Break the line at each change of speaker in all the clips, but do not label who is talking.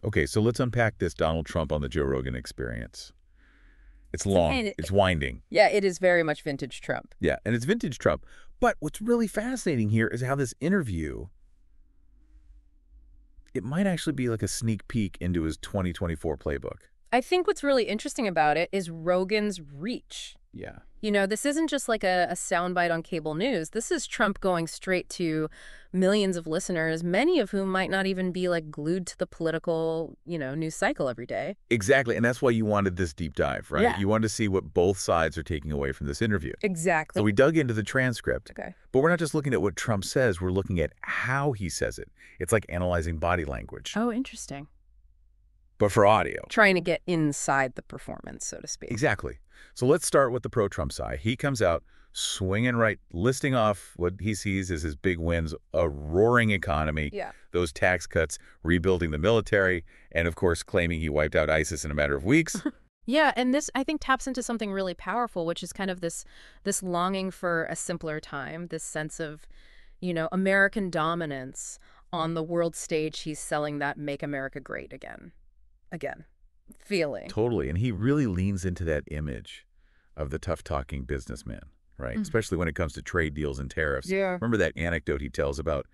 Okay, so let's unpack this Donald Trump on the Joe Rogan Experience. It's long.
And
It's winding.
yeah, it is very much vintage Trump.
Yeah, and it's vintage Trump. But what's really fascinating here is how this interview, it might actually be like a sneak peek into his 2024 playbook.
I think what's really interesting about it is Rogan's reach.
Yeah.
You know, this isn't just like a soundbite on cable news. This is Trump going straight to millions of listeners, many of whom might not even be like glued to the political, news cycle every day.
Exactly, and that's why you wanted this deep dive, right?
Yeah.
You wanted to see what both sides are taking away from this interview.
Exactly.
So we dug into the transcript,
Okay.
but we're not just looking at what Trump says, we're looking at how he says it. It's like analyzing body language,
Oh, interesting.
but for audio.
Trying to get inside the performance, so to speak.
Exactly. So let's start with the pro-Trump side. He comes out swinging right, listing off what he sees as his big wins, a roaring economy,
Yeah.
those tax cuts, rebuilding the military, and of course claiming he wiped out ISIS in a matter of weeks.
Yeah, and this, I think, taps into something really powerful, which is kind of this longing for a simpler time, this sense of, American dominance on the world stage. He's selling that "Make America Great Again" feeling.
Totally. And he really leans into that image of the tough-talking businessman, right? Especially when it comes to trade deals and tariffs.
Yeah.
Remember that anecdote he tells about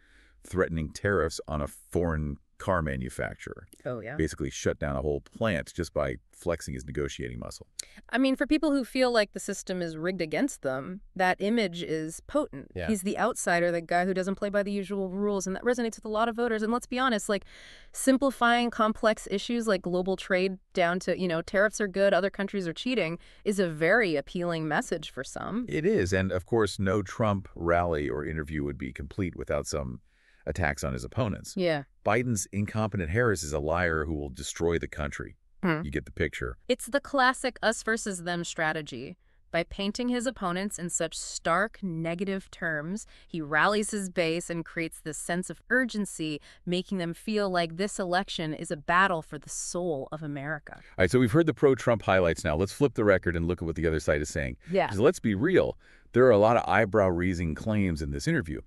threatening tariffs on a foreign car manufacturer?
Oh, yeah.
Basically shut down a whole plant just by flexing his negotiating muscle.
I mean, for people who feel like the system is rigged against them, that image is potent.
Yeah.
He's the outsider, the guy who doesn't play by the usual rules, and that resonates with a lot of voters. And let's be honest, like simplifying complex issues like global trade down to, tariffs are good, other countries are cheating, is a very appealing message for some.
It is. And of course, no Trump rally or interview would be complete without some attacks on his opponents.
Yeah.
Biden's incompetent Harris is a liar who will destroy the country. You get the picture.
It's the classic us versus them strategy. By painting his opponents in such stark negative terms, he rallies his base and creates this sense of urgency, making them feel like this election is a battle for the soul of America.
All right, so we've heard the pro-Trump highlights now. Let's flip the record and look at what the other side is saying.
Yeah.
Because let's be real, there are a lot of eyebrow-raising claims in this interview.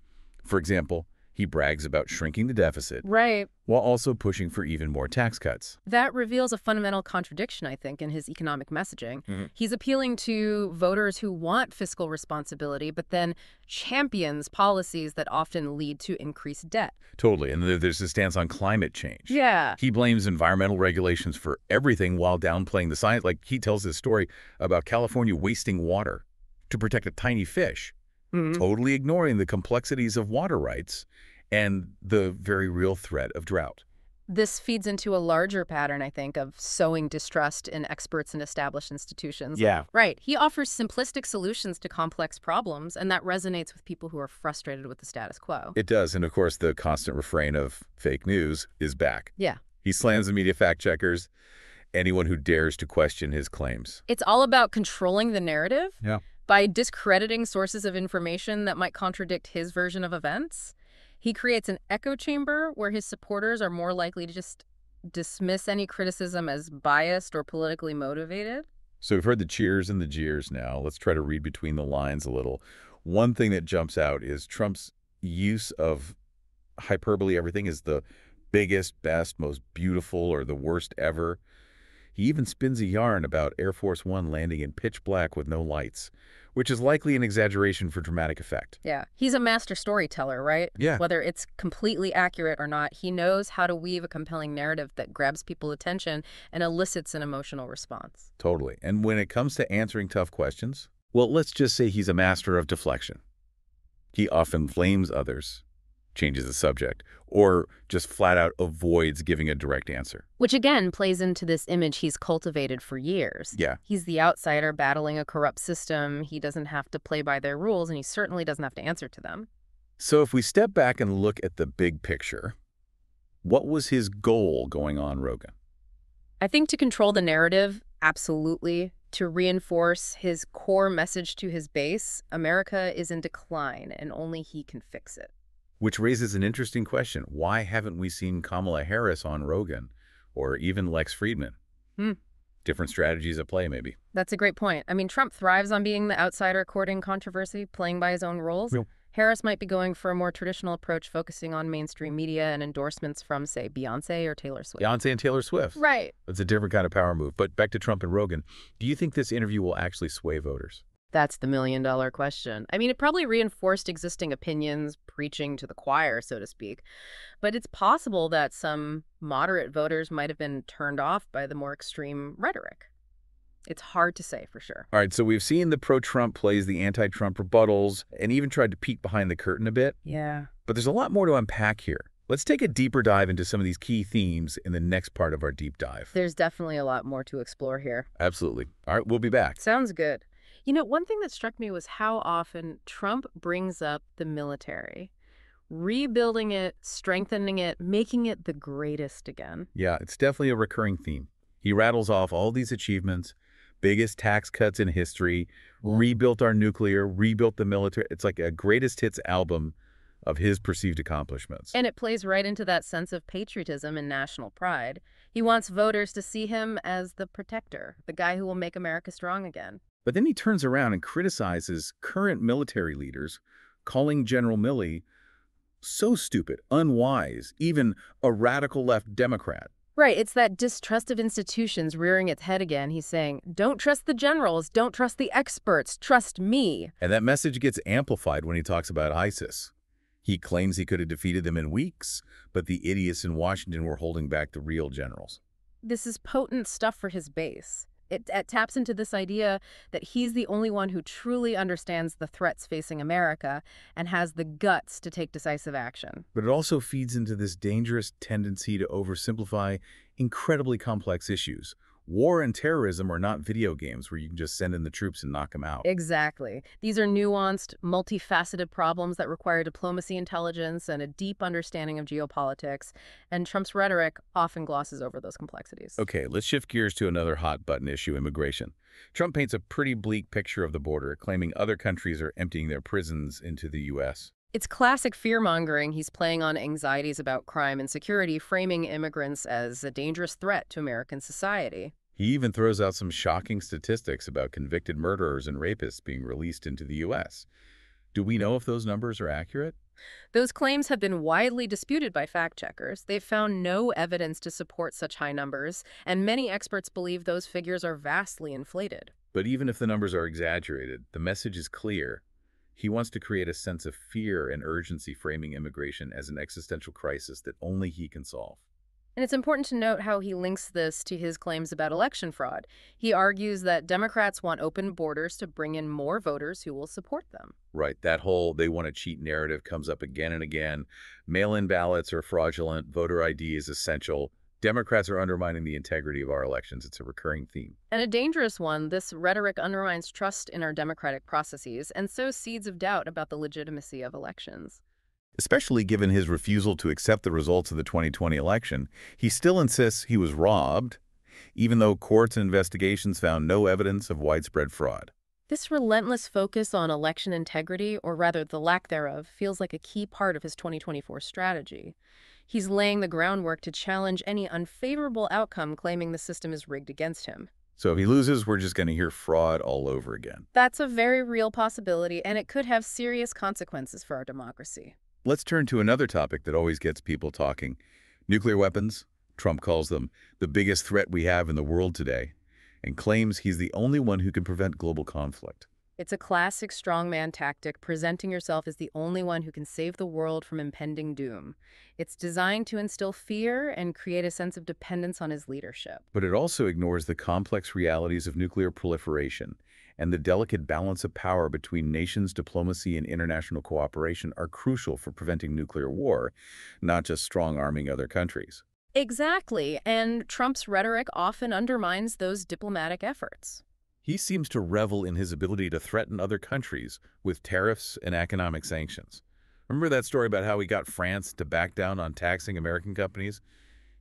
For example, he brags about shrinking the deficit
Right.
while also pushing for even more tax cuts.
That reveals a fundamental contradiction, I think, in his economic messaging. He's appealing to voters who want fiscal responsibility, but then champions policies that often lead to increased debt.
Totally. And there's his stance on climate change.
Yeah.
He blames environmental regulations for everything while downplaying the science. Like he tells this story about California wasting water to protect a tiny fish, totally ignoring the complexities of water rights and the very real threat of drought.
This feeds into a larger pattern, I think, of sowing distrust in experts and established institutions.
Yeah.
Right. He offers simplistic solutions to complex problems, and that resonates with people who are frustrated with the status quo.
It does. And of course, the constant refrain of fake news is back.
Yeah.
He slams the media fact checkers, anyone who dares to question his claims.
It's all about controlling the narrative
Yeah.
by discrediting sources of information that might contradict his version of events. He creates an echo chamber where his supporters are more likely to just dismiss any criticism as biased or politically motivated.
So we've heard the cheers and the jeers now. Let's try to read between the lines a little. One thing that jumps out is Trump's use of hyperbole. Everything is the biggest, best, most beautiful, or the worst ever. He even spins a yarn about Air Force One landing in pitch black with no lights, which is likely an exaggeration for dramatic effect.
Yeah. He's a master storyteller, right?
Yeah.
Whether it's completely accurate or not, he knows how to weave a compelling narrative that grabs people's attention and elicits an emotional response.
Totally. And when it comes to answering tough questions, well, let's just say he's a master of deflection. He often blames others, changes the subject, or just flat out avoids giving a direct answer.
Which again plays into this image he's cultivated for years.
Yeah.
He's the outsider battling a corrupt system. He doesn't have to play by their rules, and he certainly doesn't have to answer to them.
So if we step back and look at the big picture, what was his goal going on Rogan?
I think to control the narrative, absolutely. To reinforce his core message to his base, America is in decline, and only he can fix it.
Which raises an interesting question. Why haven't we seen Kamala Harris on Rogan or even Lex Friedman? Different strategies at play, maybe.
That's a great point. I mean, Trump thrives on being the outsider courting controversy, playing by his own rules.
Yep.
Harris might be going for a more traditional approach, focusing on mainstream media and endorsements from, say, Beyoncé or Taylor Swift.
Beyonce and Taylor Swift.
Right.
It's a different kind of power move. But back to Trump and Rogan. Do you think this interview will actually sway voters?
That's the million-dollar question. I mean, it probably reinforced existing opinions, preaching to the choir, so to speak. But it's possible that some moderate voters might have been turned off by the more extreme rhetoric. It's hard to say for sure.
All right, so we've seen the pro-Trump plays, the anti-Trump rebuttals, and even tried to peek behind the curtain a bit.
Yeah.
But there's a lot more to unpack here. Let's take a deeper dive into some of these key themes in the next part of our deep dive.
There's definitely a lot more to explore here.
Absolutely. All right, we'll be back.
Sounds good. You know, one thing that struck me was how often Trump brings up the military, rebuilding it, strengthening it, making it the greatest again.
Yeah, it's definitely a recurring theme. He rattles off all these achievements, biggest tax cuts in history, rebuilt our nuclear, rebuilt the military. It's like a greatest hits album of his perceived accomplishments.
And it plays right into that sense of patriotism and national pride. He wants voters to see him as the protector, the guy who will make America strong again.
But then he turns around and criticizes current military leaders, calling General Milley so stupid, unwise, even a radical left Democrat.
Right, it's that distrust of institutions rearing its head again. He's saying, don't trust the generals, don't trust the experts, trust me.
And that message gets amplified when he talks about ISIS. He claims he could have defeated them in weeks, but the idiots in Washington were holding back the real generals.
This is potent stuff for his base. It taps into this idea that he's the only one who truly understands the threats facing America and has the guts to take decisive action.
But it also feeds into this dangerous tendency to oversimplify incredibly complex issues. War and terrorism are not video games where you can just send in the troops and knock them out.
Exactly. These are nuanced, multifaceted problems that require diplomacy, intelligence, and a deep understanding of geopolitics, and Trump's rhetoric often glosses over those complexities.
Okay, let's shift gears to another hot-button issue, immigration. Trump paints a pretty bleak picture of the border, claiming other countries are emptying their prisons into the U.S.
It's classic fear-mongering. He's playing on anxieties about crime and security, framing immigrants as a dangerous threat to American society.
He even throws out some shocking statistics about convicted murderers and rapists being released into the U.S. Do we know if those numbers are accurate?
Those claims have been widely disputed by fact-checkers. They've found no evidence to support such high numbers, and many experts believe those figures are vastly inflated.
But even if the numbers are exaggerated, the message is clear. He wants to create a sense of fear and urgency, framing immigration as an existential crisis that only he can solve.
And it's important to note how he links this to his claims about election fraud. He argues that Democrats want open borders to bring in more voters who will support them.
Right, that whole they want to cheat narrative comes up again and again. Mail-in ballots are fraudulent, voter ID is essential. Democrats are undermining the integrity of our elections. It's a recurring theme.
And a dangerous one. This rhetoric undermines trust in our democratic processes and sows seeds of doubt about the legitimacy of elections.
Especially given his refusal to accept the results of the 2020 election, he still insists he was robbed, even though courts and investigations found no evidence of widespread fraud.
This relentless focus on election integrity, or rather the lack thereof, feels like a key part of his 2024 strategy. He's laying the groundwork to challenge any unfavorable outcome, claiming the system is rigged against him.
So if he loses, we're just going to hear fraud all over again.
That's a very real possibility, and it could have serious consequences for our democracy.
Let's turn to another topic that always gets people talking. Nuclear weapons. Trump calls them the biggest threat we have in the world today, and claims he's the only one who can prevent global conflict.
It's a classic strongman tactic, presenting yourself as the only one who can save the world from impending doom. It's designed to instill fear and create a sense of dependence on his leadership.
But it also ignores the complex realities of nuclear proliferation, and the delicate balance of power between nations. Diplomacy and international cooperation are crucial for preventing nuclear war, not just strong-arming other countries.
Exactly, and Trump's rhetoric often undermines those diplomatic efforts.
He seems to revel in his ability to threaten other countries with tariffs and economic sanctions. Remember that story about how he got France to back down on taxing American companies?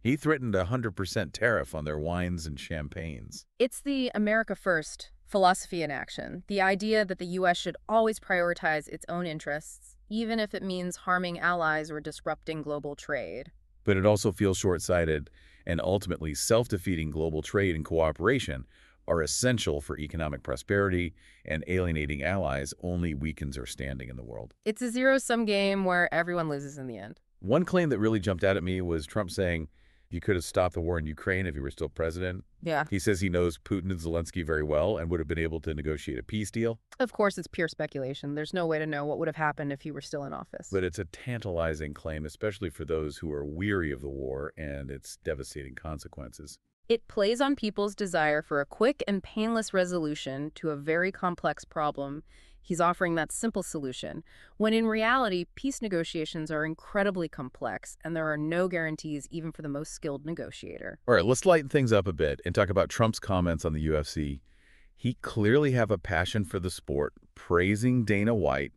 He threatened a 100% tariff on their wines and champagnes.
It's the America First philosophy in action, the idea that the U.S. should always prioritize its own interests, even if it means harming allies or disrupting global trade.
But it also feels short-sighted and ultimately self-defeating. Global trade and cooperation are essential for economic prosperity, and alienating allies only weakens our standing in the world.
It's a zero-sum game where everyone loses in the end.
One claim that really jumped out at me was Trump saying you could have stopped the war in Ukraine if you were still president.
Yeah.
He says he knows Putin and Zelensky very well and would have been able to negotiate a peace deal.
Of course, it's pure speculation. There's no way to know what would have happened if he were still in office.
But it's a tantalizing claim, especially for those who are weary of the war and its devastating consequences.
It plays on people's desire for a quick and painless resolution to a very complex problem. He's offering that simple solution, when in reality, peace negotiations are incredibly complex, and there are no guarantees even for the most skilled negotiator.
All right, let's lighten things up a bit and talk about Trump's comments on the UFC. He clearly have a passion for the sport, praising Dana White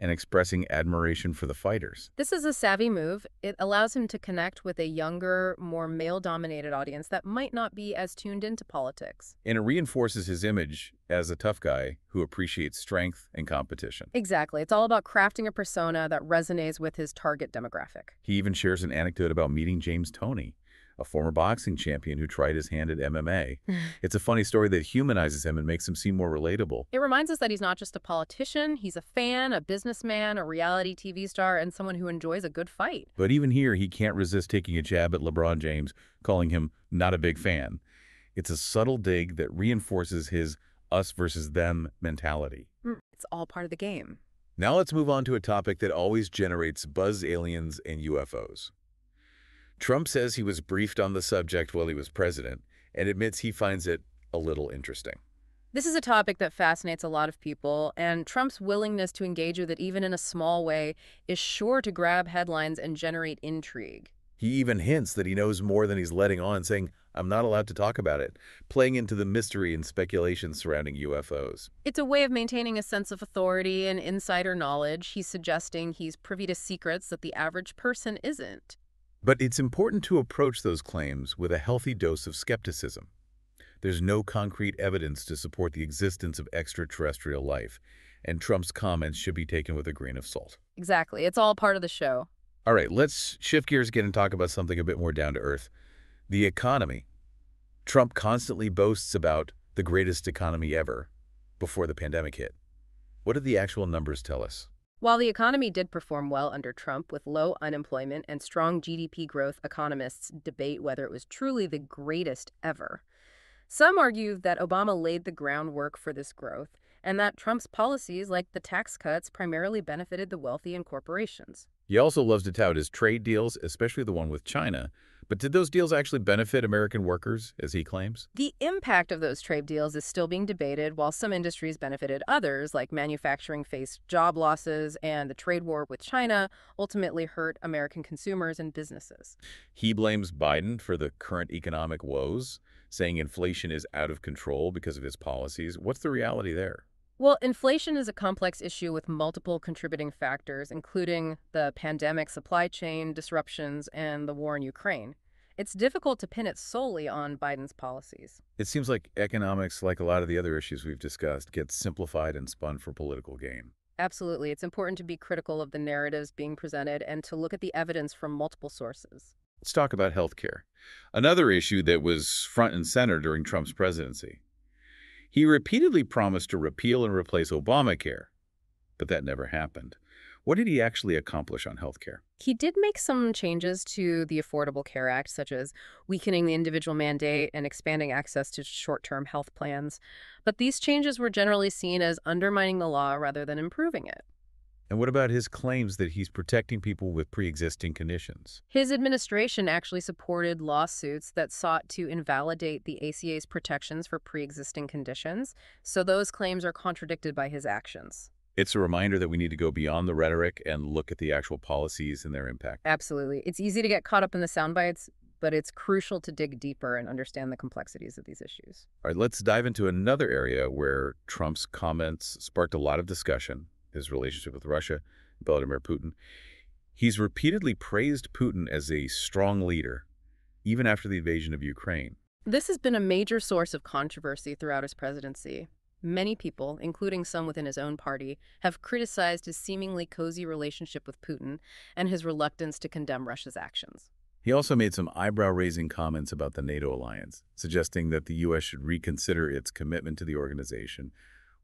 and expressing admiration for the fighters.
This is a savvy move. It allows him to connect with a younger, more male-dominated audience that might not be as tuned into politics.
And it reinforces his image as a tough guy who appreciates strength and competition.
Exactly. It's all about crafting a persona that resonates with his target demographic.
He even shares an anecdote about meeting James Toney, a former boxing champion who tried his hand at MMA. It's a funny story that humanizes him and makes him seem more relatable.
It reminds us that he's not just a politician, he's a fan, a businessman, a reality TV star, and someone who enjoys a good fight.
But even here, he can't resist taking a jab at LeBron James, calling him not a big fan. It's a subtle dig that reinforces his us versus them mentality.
It's all part of the game.
Now let's move on to a topic that always generates buzz: aliens and UFOs. Trump says he was briefed on the subject while he was president and admits he finds it a little interesting.
This is a topic that fascinates a lot of people, and Trump's willingness to engage with it even in a small way is sure to grab headlines and generate intrigue.
He even hints that he knows more than he's letting on, saying, "I'm not allowed to talk about it," playing into the mystery and speculation surrounding UFOs.
It's a way of maintaining a sense of authority and insider knowledge. He's suggesting he's privy to secrets that the average person isn't.
But it's important to approach those claims with a healthy dose of skepticism. There's no concrete evidence to support the existence of extraterrestrial life, and Trump's comments should be taken with a grain of salt.
Exactly. It's all part of the show.
All right, let's shift gears again and talk about something a bit more down to earth. The economy. Trump constantly boasts about the greatest economy ever before the pandemic hit. What did the actual numbers tell us?
While the economy did perform well under Trump with low unemployment and strong GDP growth, economists debate whether it was truly the greatest ever. Some argue that Obama laid the groundwork for this growth, and that Trump's policies, like the tax cuts, primarily benefited the wealthy and corporations.
He also loves to tout his trade deals, especially the one with China. But did those deals actually benefit American workers, as he claims?
The impact of those trade deals is still being debated. While some industries benefited, others, like manufacturing, faced job losses, and the trade war with China ultimately hurt American consumers and businesses.
He blames Biden for the current economic woes, saying inflation is out of control because of his policies. What's the reality there?
Well, inflation is a complex issue with multiple contributing factors, including the pandemic, supply chain disruptions, and the war in Ukraine. It's difficult to pin it solely on Biden's policies.
It seems like economics, like a lot of the other issues we've discussed, gets simplified and spun for political gain.
Absolutely. It's important to be critical of the narratives being presented and to look at the evidence from multiple sources.
Let's talk about healthcare, another issue that was front and center during Trump's presidency. He repeatedly promised to repeal and replace Obamacare, but that never happened. What did he actually accomplish on healthcare?
He did make some changes to the Affordable Care Act, such as weakening the individual mandate and expanding access to short-term health plans. But these changes were generally seen as undermining the law rather than improving it.
And what about his claims that he's protecting people with pre-existing conditions?
His administration actually supported lawsuits that sought to invalidate the ACA's protections for pre-existing conditions, so those claims are contradicted by his actions.
It's a reminder that we need to go beyond the rhetoric and look at the actual policies and their impact.
Absolutely. It's easy to get caught up in the sound bites, but it's crucial to dig deeper and understand the complexities of these issues.
All right, let's dive into another area where Trump's comments sparked a lot of discussion: his relationship with Russia, Vladimir Putin. He's repeatedly praised Putin as a strong leader, even after the invasion of Ukraine.
This has been a major source of controversy throughout his presidency. Many people, including some within his own party, have criticized his seemingly cozy relationship with Putin and his reluctance to condemn Russia's actions.
He also made some eyebrow-raising comments about the NATO alliance, suggesting that the U.S. should reconsider its commitment to the organization.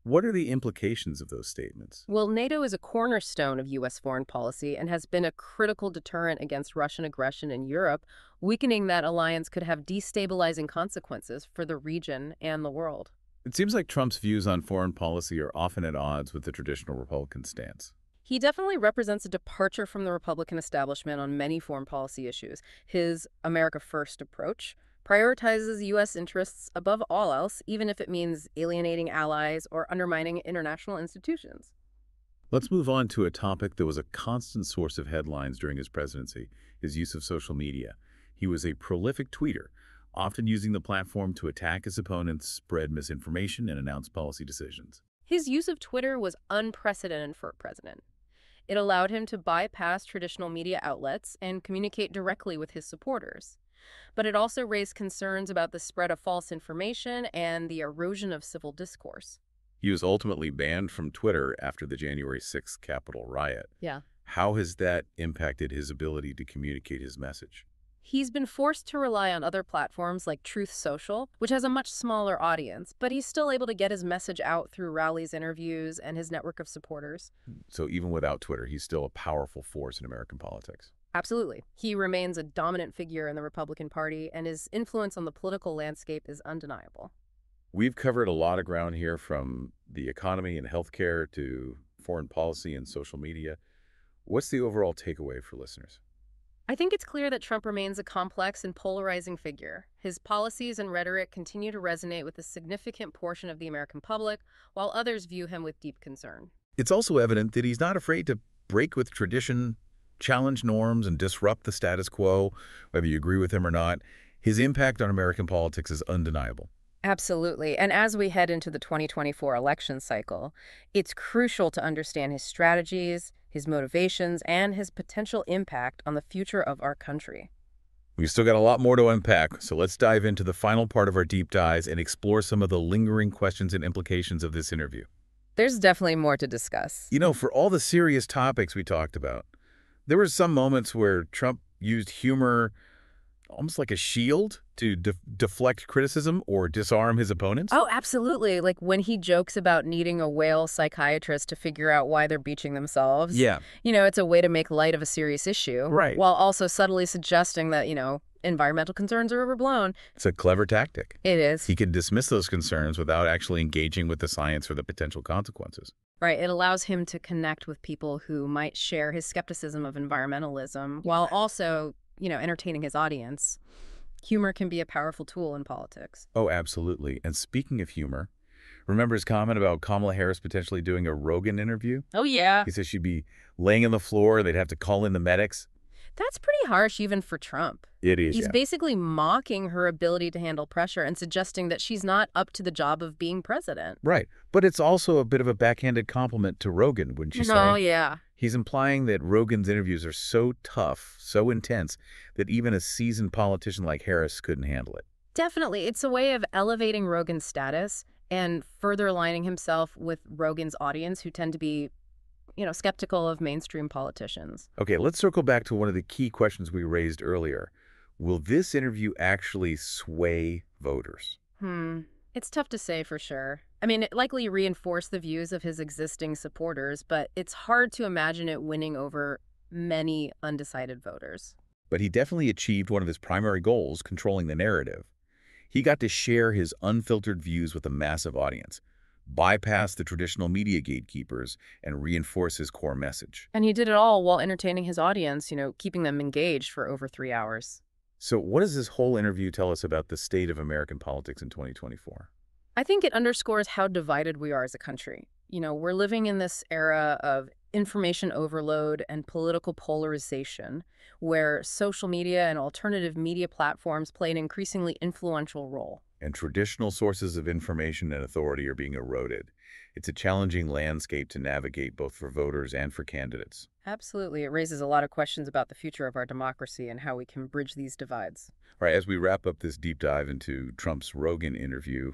What are the implications of those statements?
Well, NATO is a cornerstone of U.S. foreign policy and has been a critical deterrent against Russian aggression in Europe. Weakening that alliance could have destabilizing consequences for the region and the world.
It seems like Trump's views on foreign policy are often at odds with the traditional Republican stance.
He definitely represents a departure from the Republican establishment on many foreign policy issues. His America First approach prioritizes U.S. interests above all else, even if it means alienating allies or undermining international institutions.
Let's move on to a topic that was a constant source of headlines during his presidency, his use of social media. He was a prolific tweeter, often using the platform to attack his opponents, spread misinformation, and announce policy decisions.
His use of Twitter was unprecedented for a president. It allowed him to bypass traditional media outlets and communicate directly with his supporters. But it also raised concerns about the spread of false information and the erosion of civil discourse.
He was ultimately banned from Twitter after the January 6th Capitol riot.
Yeah.
How has that impacted his ability to communicate his message?
He's been forced to rely on other platforms like Truth Social, which has a much smaller audience, but he's still able to get his message out through rallies, interviews, and his network of supporters.
So even without Twitter, he's still a powerful force in American politics.
Absolutely. He remains a dominant figure in the Republican Party, and his influence on the political landscape is undeniable.
We've covered a lot of ground here, from the economy and healthcare to foreign policy and social media. What's the overall takeaway for listeners?
I think it's clear that Trump remains a complex and polarizing figure. His policies and rhetoric continue to resonate with a significant portion of the American public, while others view him with deep concern.
It's also evident that he's not afraid to break with tradition, challenge norms, and disrupt the status quo, whether you agree with him or not. His impact on American politics is undeniable.
Absolutely. And as we head into the 2024 election cycle, it's crucial to understand his strategies, his motivations, and his potential impact on the future of our country.
We've still got a lot more to unpack, so let's dive into the final part of our deep dives and explore some of the lingering questions and implications of this interview.
There's definitely more to discuss.
You know, for all the serious topics we talked about, there were some moments where Trump used humor almost like a shield to deflect criticism or disarm his opponents.
Oh, absolutely. Like when he jokes about needing a whale psychiatrist to figure out why they're beaching themselves.
Yeah.
It's a way to make light of a serious issue.
Right.
While also subtly suggesting that, environmental concerns are overblown.
It's a clever tactic.
It is.
He can dismiss those concerns without actually engaging with the science or the potential consequences.
Right. It allows him to connect with people who might share his skepticism of environmentalism while also, entertaining his audience. Humor can be a powerful tool in politics.
Oh, absolutely. And speaking of humor, remember his comment about Kamala Harris potentially doing a Rogan interview?
Oh, yeah.
He says she'd be laying on the floor, they'd have to call in the medics.
That's pretty harsh even for Trump.
It is,
He's
yeah.
basically mocking her ability to handle pressure and suggesting that she's not up to the job of being president.
Right. But it's also a bit of a backhanded compliment to Rogan, wouldn't you say?
Oh, yeah.
He's implying that Rogan's interviews are so tough, so intense, that even a seasoned politician like Harris couldn't handle it.
Definitely. It's a way of elevating Rogan's status and further aligning himself with Rogan's audience, who tend to be, skeptical of mainstream politicians.
Okay, let's circle back to one of the key questions we raised earlier. Will this interview actually sway voters?
It's tough to say for sure. I mean, it likely reinforced the views of his existing supporters, but it's hard to imagine it winning over many undecided voters.
But he definitely achieved one of his primary goals, controlling the narrative. He got to share his unfiltered views with a massive audience, bypass the traditional media gatekeepers, and reinforce his core message.
And he did it all while entertaining his audience, keeping them engaged for over 3 hours.
So what does this whole interview tell us about the state of American politics in 2024?
I think it underscores how divided we are as a country. We're living in this era of information overload and political polarization, where social media and alternative media platforms play an increasingly influential role.
And traditional sources of information and authority are being eroded. It's a challenging landscape to navigate both for voters and for candidates.
Absolutely. It raises a lot of questions about the future of our democracy and how we can bridge these divides.
All right, as we wrap up this deep dive into Trump's Rogan interview,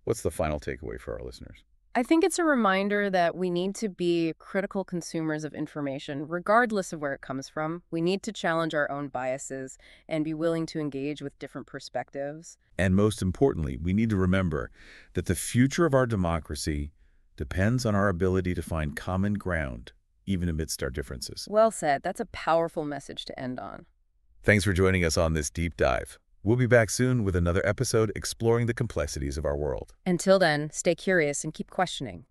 what's the final takeaway for our listeners?
I think it's a reminder that we need to be critical consumers of information, regardless of where it comes from. We need to challenge our own biases and be willing to engage with different perspectives.
And most importantly, we need to remember that the future of our democracy depends on our ability to find common ground, even amidst our differences.
Well said. That's a powerful message to end on.
Thanks for joining us on this deep dive. We'll be back soon with another episode exploring the complexities of our world.
Until then, stay curious and keep questioning.